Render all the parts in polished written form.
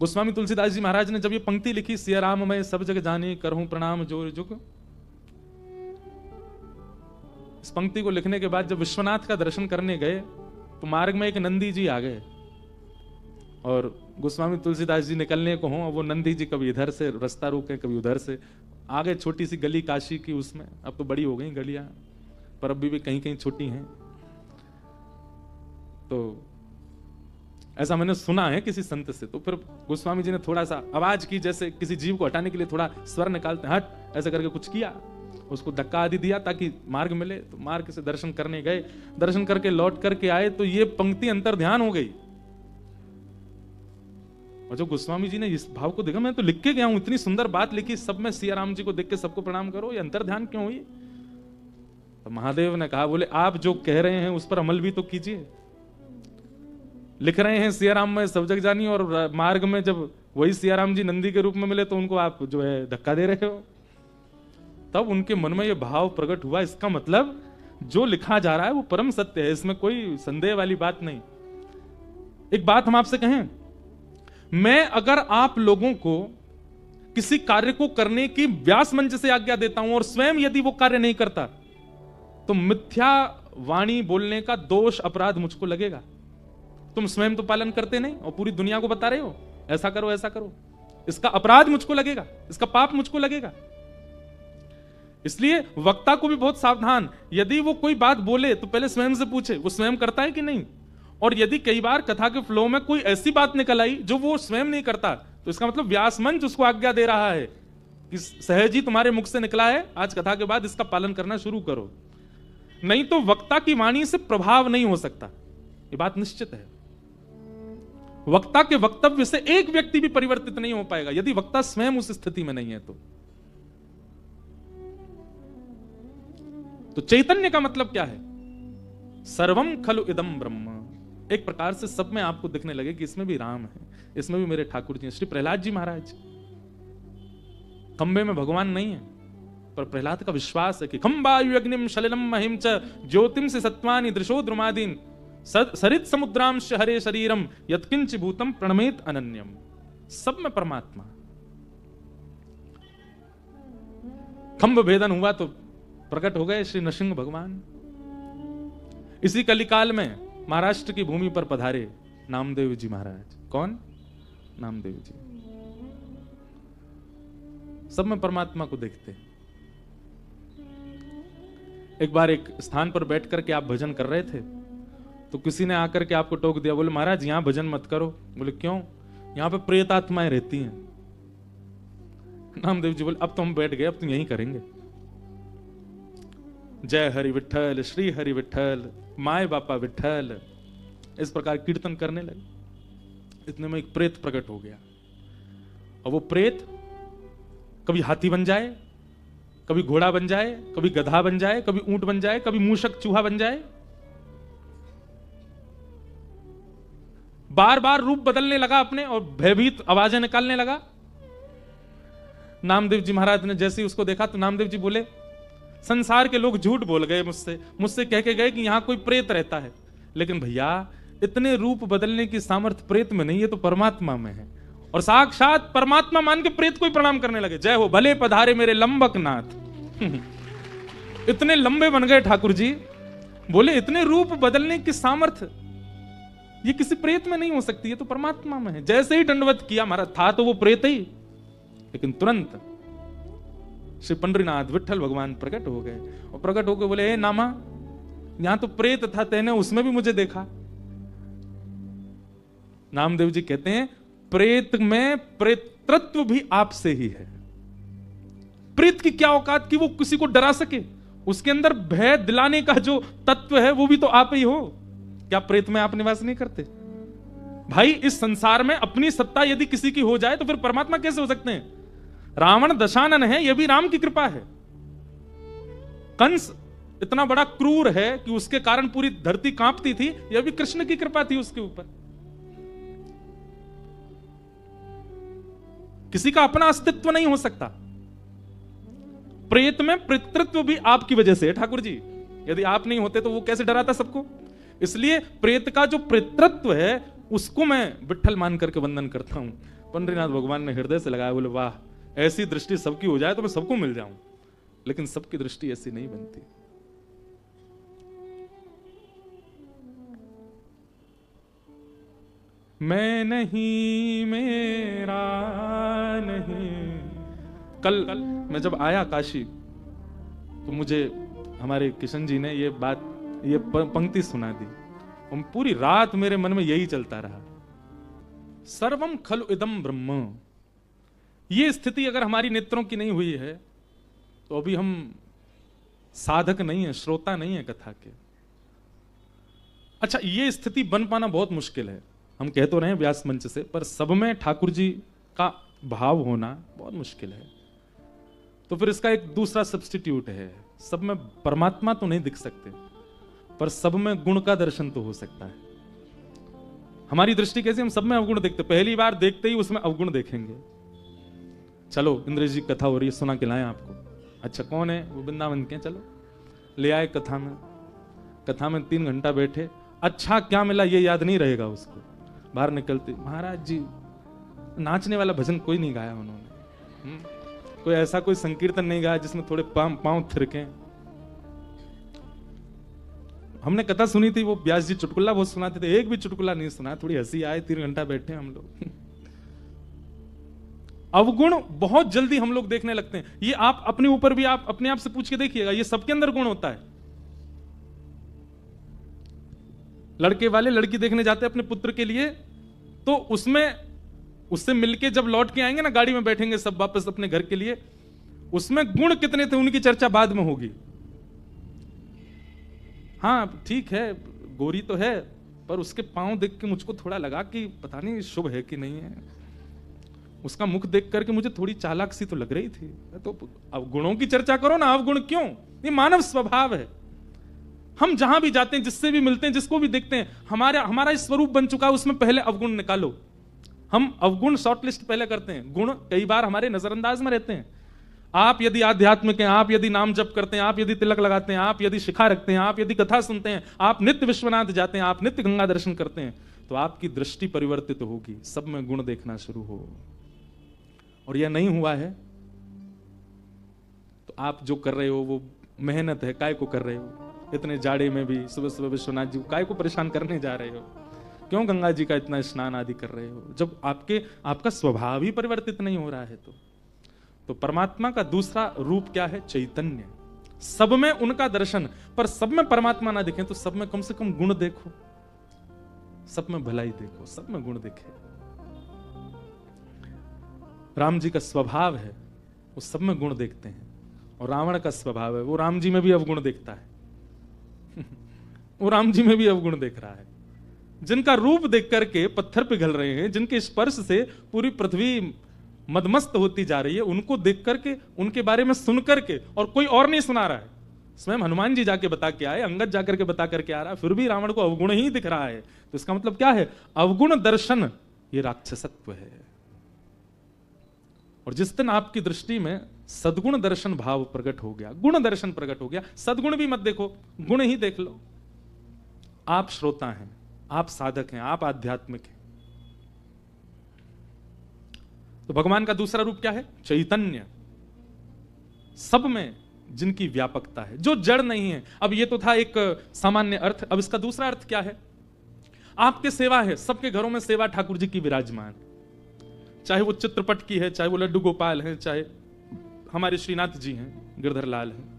गोस्वामी तुलसीदास जी महाराज ने जब ये पंक्ति लिखी, सिया राम मैं सब जग जाने करहूं प्रणाम जोर जुग, इस पंक्ति को लिखने के बाद जब विश्वनाथ का दर्शन करने गए तो मार्ग में एक नंदी जी आ गए और गोस्वामी तुलसीदास जी निकलने को हों, वो नंदी जी कभी इधर से रास्ता रोके कभी उधर से आगे। छोटी सी गली काशी की, उसमें अब तो बड़ी हो गई गलियां, पर अभी भी कहीं कहीं छोटी हैं। तो ऐसा मैंने सुना है किसी संत से। तो फिर गोस्वामी जी ने थोड़ा सा आवाज की, जैसे किसी जीव को हटाने के लिए थोड़ा स्वर निकालते हैं, हट, ऐसा करके कुछ किया, उसको धक्का आदि दिया ताकि मार्ग मिले। तो मार्ग से दर्शन करने गए, दर्शन करके लौट करके आए तो ये पंक्ति अंतर ध्यान हो गई। और जो गोस्वामी जी ने इस भाव को देखा, मैं तो लिख के गया हूं, इतनी सुंदर बात लिखी, सब में सिया राम जी को देख के सबको प्रणाम करो, ये अंतर ध्यान क्यों हुई? तो महादेव ने कहा, बोले आप जो कह रहे हैं उस पर अमल भी तो कीजिए। लिख रहे हैं सिया राम में सब जग जानी, और मार्ग में जब वही सिया राम जी नंदी के रूप में मिले तो उनको आप जो है धक्का दे रहे हो। तब उनके मन में यह भाव प्रकट हुआ, इसका मतलब जो लिखा जा रहा है वो परम सत्य है, इसमें कोई संदेह वाली बात नहीं। एक बात हम आपसे कहें, मैं अगर आप लोगों को किसी कार्य को करने की व्यास मंच से आज्ञा देता हूं और स्वयं यदि वो कार्य नहीं करता तो मिथ्या वाणी बोलने का दोष अपराध मुझको लगेगा। तुम स्वयं तो पालन करते नहीं और पूरी दुनिया को बता रहे हो ऐसा करो ऐसा करो, इसका अपराध मुझको लगेगा, इसका पाप मुझको लगेगा। इसलिए वक्ता को भी बहुत सावधान, यदि वो कोई बात बोले तो पहले स्वयं से पूछे वो स्वयं करता है कि नहीं। और यदि कई बार कथा के फ्लो में कोई ऐसी बात निकल आई जो वो स्वयं नहीं करता तो इसका मतलब व्यास मंच उसको आज्ञा दे रहा है कि सहज ही तुम्हारे मुख से निकला है, आज कथा के बाद इसका पालन करना शुरू करो। नहीं तो वक्ता की वाणी से प्रभाव नहीं हो सकता, ये बात निश्चित है। वक्ता के वक्तव्य से एक व्यक्ति भी परिवर्तित नहीं हो पाएगा यदि वक्ता स्वयं उस स्थिति में नहीं है। तो चैतन्य का मतलब क्या है? सर्वम खलु इदम ब्रह्म। एक प्रकार से सब में आपको दिखने लगे कि इसमें भी राम है, इसमें भी मेरे ठाकुर जी हैं। श्री प्रहलाद जी महाराज, खंबे में भगवान नहीं है पर प्रहलाद का विश्वास है कि खंबायु अग्निम शलिलम महिम च ज्योतिम से सत्वानि दृशो द्रुमादीन सरित समुद्रांश हरे शरीरम यत्किंच भूतम प्रणमेत अनन्यम। सब में परमात्मा। खंब भेदन हुआ तो प्रकट हो गए श्री नृसिंह भगवान। इसी कलिकाल में महाराष्ट्र की भूमि पर पधारे नामदेव जी महाराज। कौन? नामदेव जी। सब में परमात्मा को देखते। एक बार एक स्थान पर बैठ करके आप भजन कर रहे थे तो किसी ने आकर के आपको टोक दिया, बोले महाराज यहां भजन मत करो। बोले क्यों? यहां पे प्रेत आत्माएं रहती हैं। नामदेव जी बोले अब तो हम बैठ गए, अब तो यहीं करेंगे। जय हरि विठल, श्री हरि विठल, माय बापा विठल, इस प्रकार कीर्तन करने लगे। इतने में एक प्रेत प्रकट हो गया और वो प्रेत कभी हाथी बन जाए, कभी घोड़ा बन जाए, कभी गधा बन जाए, कभी ऊंट बन जाए, कभी मूषक चूहा बन जाए, बार बार रूप बदलने लगा अपने और भयभीत आवाजें निकालने लगा। नामदेव जी महाराज ने जैसे ही उसको देखा तो नामदेव जी बोले, संसार के लोग झूठ बोल गए मुझसे कह के गए कि यहां कोई प्रेत रहता है, लेकिन भैया इतने रूप बदलने की सामर्थ्य प्रेत में नहीं है तो परमात्मा में है। और साक्षात परमात्मा मान के प्रेत को ही प्रणाम करने लगे। जय हो भले पधारे मेरे लंबक नाथ। इतने लंबे बन गए ठाकुर जी। बोले इतने रूप बदलने की सामर्थ्य ये किसी प्रेत में नहीं हो सकती, है तो परमात्मा में है। जैसे ही दंडवत किया, महाराज था तो वो प्रेत ही, लेकिन तुरंत श्री पंडरीनाथ विठल भगवान प्रकट हो गए और प्रकट होकर बोले, हे नामा, यहां तो प्रेत था, तेने उसमें भी मुझे देखा। नामदेव जी कहते हैं प्रेत में प्रेतृत्व भी आपसे ही है। प्रेत की क्या औकात कि वो किसी को डरा सके, उसके अंदर भय दिलाने का जो तत्व है वो भी तो आप ही हो। क्या प्रेत में आप निवास नहीं करते? भाई इस संसार में अपनी सत्ता यदि किसी की हो जाए तो फिर परमात्मा कैसे हो सकते हैं? रावण दशानन है, यह भी राम की कृपा है। कंस इतना बड़ा क्रूर है कि उसके कारण पूरी धरती कांपती थी, यह भी कृष्ण की कृपा थी उसके ऊपर। किसी का अपना अस्तित्व नहीं हो सकता। प्रेत में पितृत्व भी आपकी वजह से है ठाकुर जी। यदि आप नहीं होते तो वो कैसे डराता सबको? इसलिए प्रेत का जो पितृत्व है उसको मैं विट्ठल मान करके वंदन करता हूं। पंडरीनाथ भगवान ने हृदय से लगाया, बोले वाह, ऐसी दृष्टि सबकी हो जाए तो मैं सबको मिल जाऊं। लेकिन सबकी दृष्टि ऐसी नहीं बनती। मैं नहीं, मेरा नहीं। कल मैं जब आया काशी तो मुझे हमारे किशन जी ने ये पंक्ति सुना दी और पूरी रात मेरे मन में यही चलता रहा, सर्वम खलु इदम ब्रह्म। ये स्थिति अगर हमारी नेत्रों की नहीं हुई है तो अभी हम साधक नहीं है, श्रोता नहीं है कथा के। अच्छा, ये स्थिति बन पाना बहुत मुश्किल है। हम कह तो रहे हैं व्यास मंच से, पर सब में ठाकुर जी का भाव होना बहुत मुश्किल है। तो फिर इसका एक दूसरा सब्स्टिट्यूट है, सब में परमात्मा तो नहीं दिख सकते, पर सब में गुण का दर्शन तो हो सकता है। हमारी दृष्टि कैसी, हम सब में अवगुण देखते, पहली बार देखते ही उसमें अवगुण देखेंगे। चलो इंद्रेश जी कथा हो रही है, सुना के लाएं आपको। अच्छा कौन है वो? वृंदावन के। चलो ले आए कथा में 3 घंटा बैठे। अच्छा क्या मिला ये याद नहीं रहेगा उसको। बाहर निकलते, महाराज जी नाचने वाला भजन कोई नहीं गाया उन्होंने, कोई ऐसा कोई संकीर्तन नहीं गाया जिसमें थोड़े पांव थिरके। हमने कथा सुनी थी, वो व्यास जी चुटकुला बहुत सुनाते थे, एक भी चुटकुला नहीं सुना। थोड़ी हंसी आए, 3 घंटा बैठे हम लोग। अवगुण बहुत जल्दी हम लोग देखने लगते हैं। ये आप अपने ऊपर भी आप अपने आप से पूछ के देखिएगा, ये सबके अंदर गुण होता है। लड़के वाले लड़की देखने जाते हैं अपने पुत्र के लिए, तो उससे मिलके जब लौट के आएंगे ना, गाड़ी में बैठेंगे सब वापस अपने घर के लिए, उसमें गुण कितने थे उनकी चर्चा बाद में होगी। हाँ ठीक है, गोरी तो है, पर उसके पांव देख के मुझको थोड़ा लगा कि पता नहीं शुभ है कि नहीं है। उसका मुख देख करके मुझे थोड़ी चालाक सी तो लग रही थी। तो अब गुणों की चर्चा करो ना, अवगुण क्यों? ये मानव स्वभाव है। हम जहां भी जाते हैं, जिससे भी मिलते हैं, जिसको भी देखते हैं, हमारा स्वरूप बन चुका है, उसमें पहले अवगुण निकालो। हम अवगुण शॉर्टलिस्ट पहले करते हैं, गुण कई बार हमारे नजरअंदाज में रहते हैं। आप यदि आध्यात्मिक हैं, आप यदि नाम जप करते हैं, आप यदि तिलक लगाते हैं, आप यदि शिखा रखते हैं, आप यदि कथा सुनते हैं, आप नित्य विश्वनाथ जाते हैं, आप नित्य गंगा दर्शन करते हैं, तो आपकी दृष्टि परिवर्तित होगी, सब में गुण देखना शुरू हो। और यह नहीं हुआ है तो आप जो कर रहे हो वो मेहनत है, काय को कर रहे हो? इतने जाड़े में भी सुबह सुबह विश्वनाथ जी को काय को परेशान करने जा रहे हो? क्यों गंगा जी का इतना स्नान आदि कर रहे हो, जब आपका स्वभाव ही परिवर्तित नहीं हो रहा है? तो परमात्मा का दूसरा रूप क्या है? चैतन्य। सब में उनका दर्शन, पर सब में परमात्मा ना दिखे तो सब में कम से कम गुण देखो, सब में भलाई देखो, सब में गुण देखे। राम जी का स्वभाव है वो सब में गुण देखते हैं, और रावण का स्वभाव है वो राम जी में भी अवगुण देखता है। वो राम जी में भी अवगुण देख रहा है। जिनका रूप देख करके पत्थर पिघल रहे हैं, जिनके स्पर्श से पूरी पृथ्वी मदमस्त होती जा रही है, उनको देख करके, उनके बारे में सुन करके, और कोई और नहीं सुना रहा है, स्वयं हनुमान जी जाके बता के आए, अंगद जाकर के बता करके आ रहा है, फिर भी रावण को अवगुण ही दिख रहा है। तो इसका मतलब क्या है? अवगुण दर्शन ये राक्षसत्व है। और जिस दिन आपकी दृष्टि में सद्गुण दर्शन भाव प्रकट हो गया, गुण दर्शन प्रकट हो गया, सद्गुण भी मत देखो, गुण ही देख लो। आप श्रोता हैं, आप साधक हैं, आप आध्यात्मिक हैं। तो भगवान का दूसरा रूप क्या है? चैतन्य। सब में जिनकी व्यापकता है, जो जड़ नहीं है। अब ये तो था एक सामान्य अर्थ, अब इसका दूसरा अर्थ क्या है? आपके सेवा है, सबके घरों में सेवा ठाकुर जी की विराजमान, चाहे वो चित्रपट की है, चाहे वो लड्डू गोपाल है, चाहे हमारे श्रीनाथ जी हैं, गिरधर लाल हैं।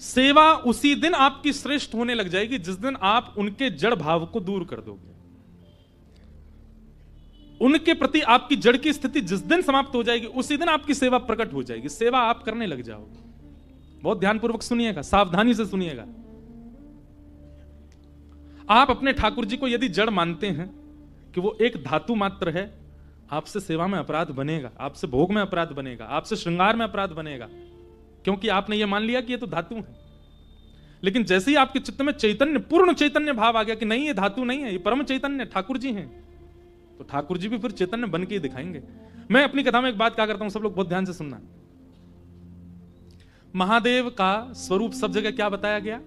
सेवा उसी दिन आपकी श्रेष्ठ होने लग जाएगी जिस दिन आप उनके जड़ भाव को दूर कर दोगे। उनके प्रति आपकी जड़ की स्थिति जिस दिन समाप्त हो जाएगी, उसी दिन आपकी सेवा प्रकट हो जाएगी, सेवा आप करने लग जाओगे। बहुत ध्यानपूर्वक सुनिएगा, सावधानी से सुनिएगा। आप अपने ठाकुर जी को यदि जड़ मानते हैं कि वो एक धातु मात्र है, आपसे सेवा में अपराध बनेगा, आपसे भोग में अपराध बनेगा, आपसे श्रृंगार में अपराध बनेगा, क्योंकि आपने ये मान लिया कि ये तो धातु है। लेकिन जैसे ही आपके चित्त में चैतन्य, पूर्ण चैतन्य भाव आ गया कि नहीं ये धातु नहीं है, ये परम चैतन्य ठाकुर जी हैं, तो ठाकुर जी भी फिर चैतन्य बन के ही दिखाएंगे। मैं अपनी कथा में एक बात कहा करता हूं, सब लोग बहुत ध्यान से सुनना। महादेव का स्वरूप सब जगह क्या बताया गया?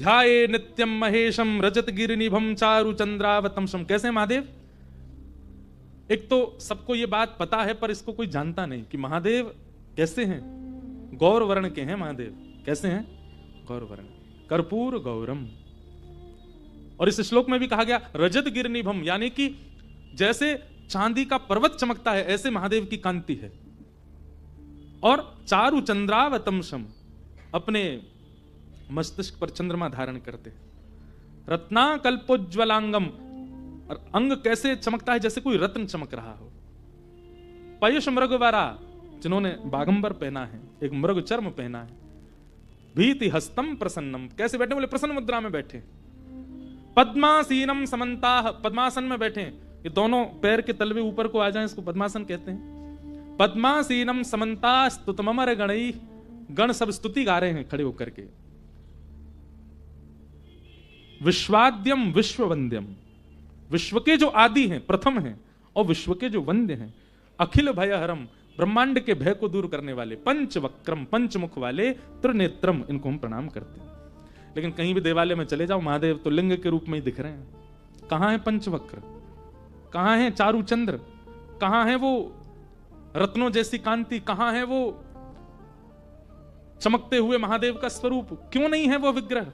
ध्याये नित्यम महेशम रजत गिरिनिभम चारु चंद्रावतंसम। कैसे महादेव? एक तो सबको ये बात पता है पर इसको कोई जानता नहीं कि महादेव कैसे हैं। गौर वर्ण के हैं महादेव। कैसे हैं? गौर वर्ण, कर्पूर गौरम। और इस श्लोक में भी कहा गया रजत गिरिनिभम, यानी कि जैसे चांदी का पर्वत चमकता है ऐसे महादेव की कांति है। और चारु चंद्रावतंसम, अपने मस्तिष्क पर चंद्रमा धारण करते। रत्नाकल्पोज्ज्वलांगम, और अंग कैसे चमकता है जैसे कोई रत्न चमक रहा हो। पयुष मृगवरा, जिन्होंने बागंबर पहना है, एक मृग चर्म पहना है। भीति हस्तम प्रसन्नम, कैसे बैठे? बोले प्रसन्न मुद्रा में बैठे। पद्मासीनम समन्ताः, पद्मासन में बैठे। ये दोनों पैर के तलवे ऊपर को आ जाएं, इसको पद्मासन कहते हैं। पद्मासीनम समन्ता स्तुतमर गणई, गण सब स्तुति गा रहे हैं खड़े होकर के। विश्वाद्यम विश्ववंद्यम, विश्व के जो आदि हैं, प्रथम हैं, और विश्व के जो वंद्य हैं। अखिल भयहरम, ब्रह्मांड के भय को दूर करने वाले। पंचवक्रम, पंचमुख वाले। त्रिनेत्रम, इनको हम प्रणाम करते हैं। लेकिन कहीं भी देवालय में चले जाओ, महादेव तो लिंग के रूप में ही दिख रहे हैं। कहां है पंचवक्र? कहां है चारु चंद्र? कहां है वो रत्नों जैसी कांति? कहां है वो चमकते हुए महादेव का स्वरूप? क्यों नहीं है वो विग्रह?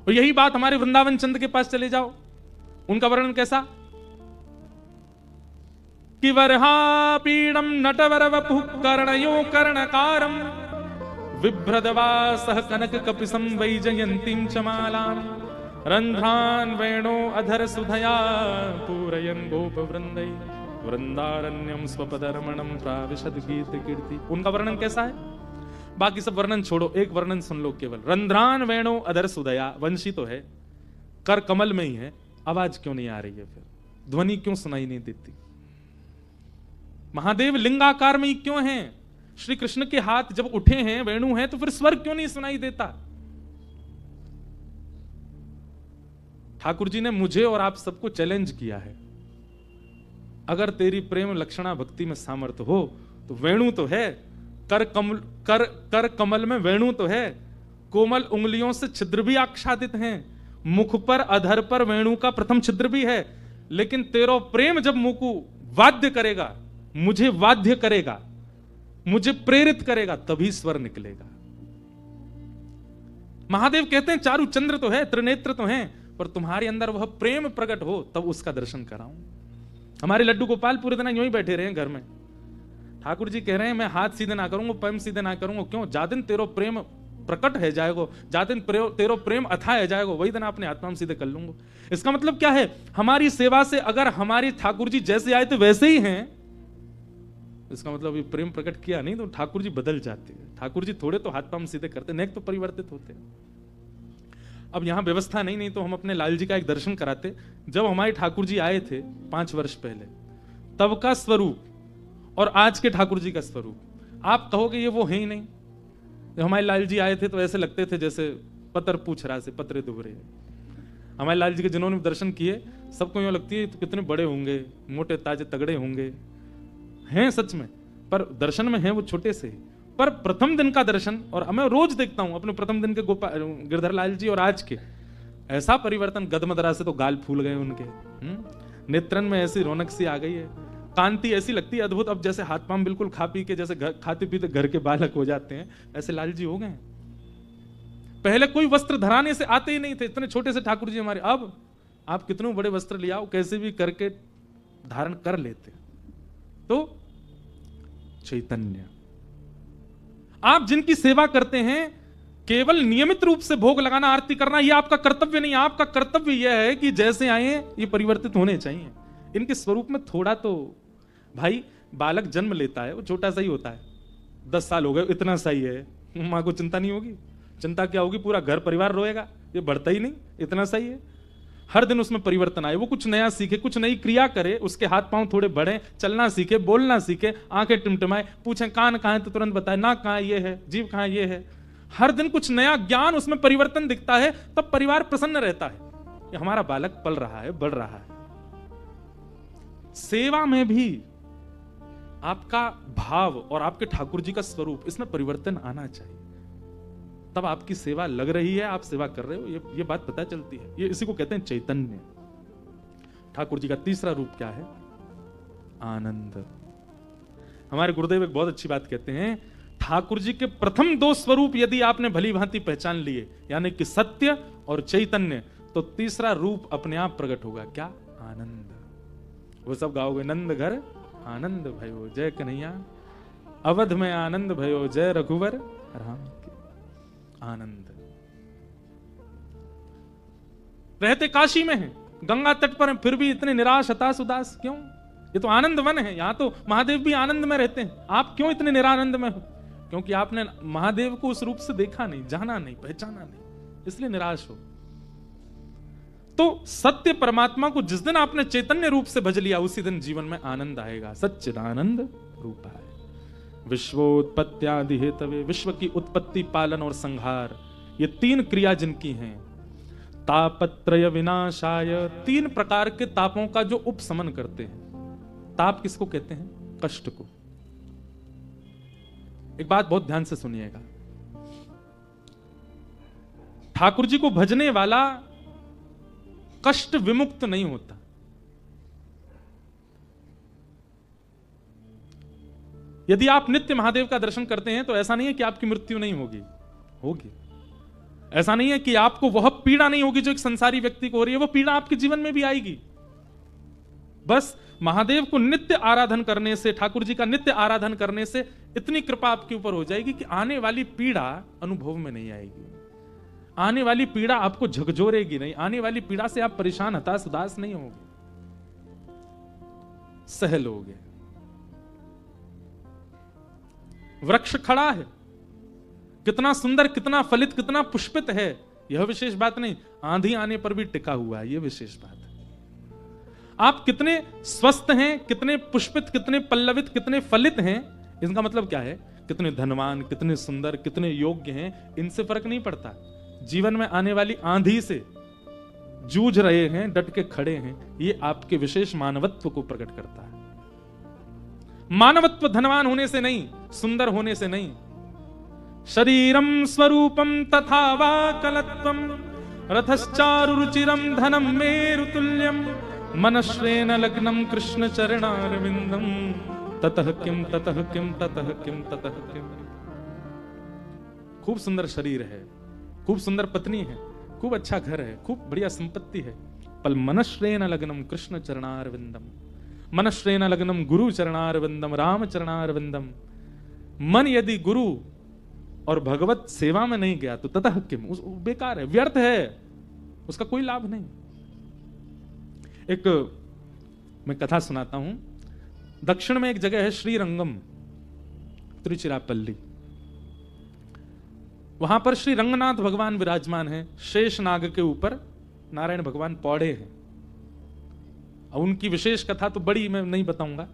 और यही बात हमारे वृंदावन चंद के पास चले जाओ, उनका वर्णन कैसा? कि वरहापीडम नटवर वपुः कर्णयो कर्णकारम बिभ्रदवासः कनक कपिसं वैजयन्तीं च मालां रन्ध्रान् वेणो अधर सुधया पूरयन् गोपवृन्दै वृंदारण्यम स्वपदरमणम प्राविशद गीत कीर्ति। उनका वर्णन कैसा है? बाकी सब वर्णन छोड़ो, एक वर्णन सुन लो केवल। रंध्रान वेणो अधर सुदया, वंशी तो है, कर कमल में ही है, आवाज क्यों नहीं आ रही है? फिर ध्वनि क्यों सुनाई नहीं देती? महादेव लिंगाकार में ही क्यों हैं? श्री कृष्ण के हाथ जब उठे हैं, वेणु है, तो फिर स्वर क्यों नहीं सुनाई देता? ठाकुर जी ने मुझे और आप सबको चैलेंज किया है, अगर तेरी प्रेम लक्षणा भक्ति में सामर्थ्य हो तो वेणु तो है, कर कमल में वेणु तो है, कोमल उंगलियों से छिद्र भी आच्छादित हैं, मुख पर अधर पर वेणु का प्रथम छिद्र भी है। लेकिन तेरो प्रेम जब मुख को वाद्य करेगा, मुझे वाद्य करेगा, मुझे प्रेरित करेगा, तभी स्वर निकलेगा। महादेव कहते हैं चारु चंद्र तो है, त्रिनेत्र तो है, पर तुम्हारे अंदर वह प्रेम प्रकट हो तब उसका दर्शन कराऊं। हमारे लड्डू गोपाल पूरे दिन यूं ही बैठे रहे घर में। ठाकुर जी कह रहे हैं मैं हाथ सीधे ना करूंगा, पैर सीधे ना करूंगा। क्यों? जा दिन तेरो प्रेम प्रकट है जाएगो, जा दिन तेरो प्रेम अथाह है जाएगो, वही दिन अपने आत्मा में सीधे कर लूंगा। इसका मतलब क्या है? हमारी सेवा से अगर हमारी ठाकुर जी जैसे आए थे वैसे ही हैं, इसका मतलब ये प्रेम प्रकट किया नहीं तो ठाकुर जी बदल जाते हैं। ठाकुर जी थोड़े तो हाथ पांव सीधे करते, नेक तो परिवर्तित होते हैं। अब यहां व्यवस्था नहीं तो हम अपने लाल जी का एक दर्शन कराते। जब हमारे ठाकुर जी आए थे 5 वर्ष पहले, तब का स्वरूप और आज के ठाकुर जी का स्वरूप, आप कहोगे ये वो है ही नहीं। जब हमारे लाल जी आए थे तो ऐसे लगते थे जैसे पतर पूछ रहा से पतरे दुबरे। हमारे लाल जी के जिन्होंने दर्शन किए सबको यूं लगती है तो कितने बड़े होंगे, मोटे ताजे तगड़े होंगे। हैं सच में, पर दर्शन में हैं वो छोटे से ही। पर प्रथम दिन का दर्शन, और मैं रोज देखता हूं अपने प्रथम दिन के गिरधर लाल जी और आज के, ऐसा परिवर्तन। गदमदरा से तो गाल फूल गए उनके, नेत्रन में ऐसी रौनक सी आ गई है, कांति ऐसी लगती है अद्भुत। अब जैसे हाथ पांव बिल्कुल खा पी के जैसे खाते पीते घर के बालक हो जाते हैं, ऐसे लाल जी हो गए। पहले कोई वस्त्र धराने से आते ही नहीं थे, इतने छोटे से ठाकुर जी हमारे। अब आप कितने बड़े वस्त्र ले आओ, कैसे भी करके धारण कर लेते। तो चैतन्य, आप जिनकी सेवा करते हैं, केवल नियमित रूप से भोग लगाना, आरती करना, यह आपका कर्तव्य नहीं। आपका कर्तव्य यह है कि जैसे आए ये परिवर्तित होने चाहिए। इनके स्वरूप में थोड़ा तो, भाई बालक जन्म लेता है वो छोटा सा ही होता है, 10 साल हो गए इतना सही है, मां को चिंता नहीं होगी। चिंता क्या होगी? पूरा घर परिवार रोएगा, ये बढ़ता ही नहीं, इतना सही है। हर दिन उसमें परिवर्तन आए, वो कुछ नया सीखे, कुछ नई क्रिया करे, उसके हाथ पांव थोड़े बढ़े, चलना सीखे, बोलना सीखे, आंखें टिमटिमाए, पूछें कान कहां है तो तुरंत बताए, नाक कहां ये है, जीभ कहां ये है। हर दिन कुछ नया ज्ञान, उसमें परिवर्तन दिखता है, तब परिवार प्रसन्न रहता है कि हमारा बालक पल रहा है, बढ़ रहा है। सेवा में भी आपका भाव और आपके ठाकुर जी का स्वरूप, इसमें परिवर्तन आना चाहिए। तब आपकी सेवा लग रही है, आप सेवा कर रहे हो, ये बात पता चलती है। ये इसी को कहते हैं चैतन्य। ठाकुर जी का तीसरा रूप क्या है? आनंद। हमारे गुरुदेव एक बहुत अच्छी बात कहते हैं, ठाकुर जी के प्रथम दो स्वरूप यदि आपने भली भांति पहचान लिए, यानी कि सत्य और चैतन्य, तो तीसरा रूप अपने आप प्रकट होगा। क्या? आनंद। वो सब गाओगे, नंद घर आनंद भयो जय कन्हैया, अवध में आनंद भयो जय रघुवर राम के। आनंद। रहते काशी में हैं, गंगा तट पर हैं, फिर भी इतने निराश हताश उदास क्यों? ये तो आनंद वन है, यहां तो महादेव भी आनंद में रहते हैं, आप क्यों इतने निरानंद में हो? क्योंकि आपने महादेव को उस रूप से देखा नहीं, जाना नहीं, पहचाना नहीं, इसलिए निराश हो। तो सत्य परमात्मा को जिस दिन आपने चैतन्य रूप से भज लिया, उसी दिन जीवन में आनंद आएगा। सच्चिदानंद रूपाय विश्वोत्पत्त्यादि हेतवे, विश्व की उत्पत्ति, पालन और संहार, ये तीन क्रिया जिनकी हैं। तापत्रय विनाशाय, तीन प्रकार के तापों का जो उपशमन करते हैं। ताप किसको कहते हैं? कष्ट को। एक बात बहुत ध्यान से सुनिएगा, ठाकुर जी को भजने वाला कष्ट विमुक्त नहीं होता। यदि आप नित्य महादेव का दर्शन करते हैं तो ऐसा नहीं है कि आपकी मृत्यु नहीं होगी, होगी। ऐसा नहीं है कि आपको वह पीड़ा नहीं होगी जो एक संसारी व्यक्ति को हो रही है, वो पीड़ा आपके जीवन में भी आएगी। बस महादेव को नित्य आराधन करने से, ठाकुर जी का नित्य आराधन करने से इतनी कृपा आपके ऊपर हो जाएगी कि आने वाली पीड़ा अनुभव में नहीं आएगी, आने वाली पीड़ा आपको झकझोरेगी नहीं, आने वाली पीड़ा से आप परेशान हताश उदास नहीं होगे, सह लोगे। वृक्ष खड़ा है, कितना सुंदर, कितना फलित, कितना पुष्पित है, यह विशेष बात नहीं, आंधी आने पर भी टिका हुआ है, यह विशेष बात है। आप कितने स्वस्थ हैं, कितने पुष्पित, कितने पल्लवित, कितने फलित हैं, इसका मतलब क्या है? कितने धनवान, कितने सुंदर, कितने योग्य हैं, इनसे फर्क नहीं पड़ता। जीवन में आने वाली आंधी से जूझ रहे हैं, डट के खड़े हैं, ये आपके विशेष मानवत्व को प्रकट करता है। मानवत्व धनवान होने से नहीं, सुंदर होने से नहीं। शरीरम स्वरूपम तथा वा कलत्वम रथश्चारुरुचिरम धनम मेरुतुल्यम मनश्रेण लग्नम कृष्ण चरणारविंदम ततः किम ततः किम ततः किम ततः किम। खूब सुंदर शरीर है, खूब सुंदर पत्नी है, खूब अच्छा घर है, खूब बढ़िया संपत्ति है, पल मनश्रेण लग्नम कृष्ण चरणारविंदम, मनश्रेण लग्नम गुरु चरणारविंदम राम चरणारविंदम। मन यदि गुरु और भगवत सेवा में नहीं गया तो ततः किम, बेकार है, व्यर्थ है, उसका कोई लाभ नहीं। एक मैं कथा सुनाता हूं। दक्षिण में एक जगह है श्रीरंगम, तिरुचिरापल्ली। वहां पर श्री रंगनाथ भगवान विराजमान है, शेष नाग के ऊपर नारायण भगवान पौड़े हैं। अब उनकी विशेष कथा तो बड़ी मैं नहीं बताऊंगा।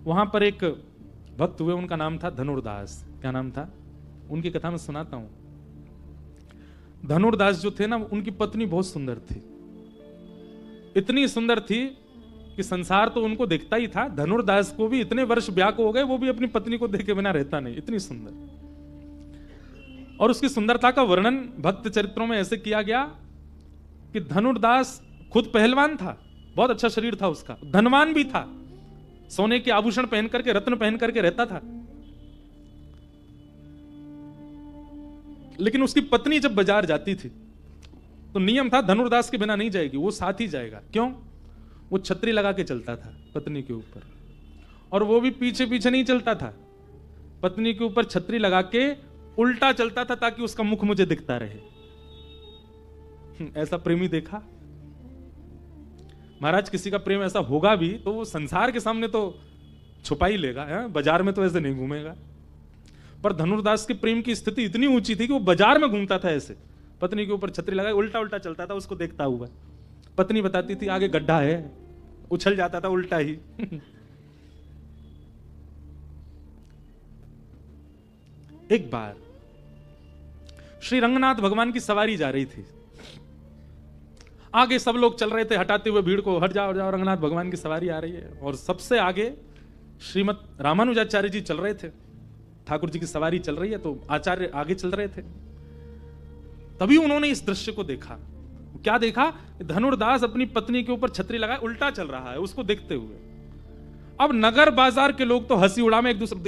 वहां पर एक भक्त हुए, उनका नाम था धनुर्दास। क्या नाम था? उनकी कथा मैं सुनाता हूं। धनुर्दास जो थे ना, उनकी पत्नी बहुत सुंदर थी, इतनी सुंदर थी कि संसार तो उनको देखता ही था। धनुर्दास को भी इतने वर्ष ब्याह को हो गए, वो भी अपनी पत्नी को देखे बिना रहता नहीं, इतनी सुंदर। और उसकी सुंदरता का वर्णन भक्त चरित्रों में ऐसे किया गया कि धनुर्दास खुद पहलवान था, बहुत अच्छा शरीर था उसका, धनवान भी था, सोने के आभूषण पहन करके, रत्न पहन करके रहता था। लेकिन उसकी पत्नी जब बाजार जाती थी तो नियम था धनुर्दास के बिना नहीं जाएगी, वो साथ ही जाएगा। क्यों? वो छतरी लगा के चलता था पत्नी के ऊपर, और वो भी पीछे पीछे नहीं चलता था, पत्नी के ऊपर छतरी लगा के उल्टा चलता था ताकि उसका मुख मुझे दिखता रहे। ऐसा प्रेमी देखा? महाराज, किसी का प्रेम ऐसा होगा भी तो वो संसार के सामने तो छुपा ही लेगा, बाजार में तो ऐसे नहीं घूमेगा। पर धनुर्दास के प्रेम की स्थिति इतनी ऊंची थी कि वो बाजार में घूमता था ऐसे, पत्नी के ऊपर छतरी लगाए उल्टा उल्टा चलता था, उसको देखता हुआ। पत्नी बताती थी आगे गड्ढा है, उछल जाता था उल्टा ही। एक बार श्री रंगनाथ भगवान की सवारी जा रही थी, आगे सब लोग चल रहे थे हटाते हुए भीड़ को, हट जाओ हट जाओ, रंगनाथ भगवान की सवारी आ रही है। और सबसे आगे श्रीमद रामानुजाचार्य जी चल रहे थे, ठाकुर जी की सवारी चल रही है तो आचार्य आगे चल रहे थे। तभी उन्होंने इस दृश्य को देखा। क्या देखा? धनुर्दास अपनी पत्नी के ऊपर छतरी लगाए उल्टा चल रहा है उसको देखते हुए। अब नगर बाजार के लोग तो हंसी उड़ा में एक दूसरे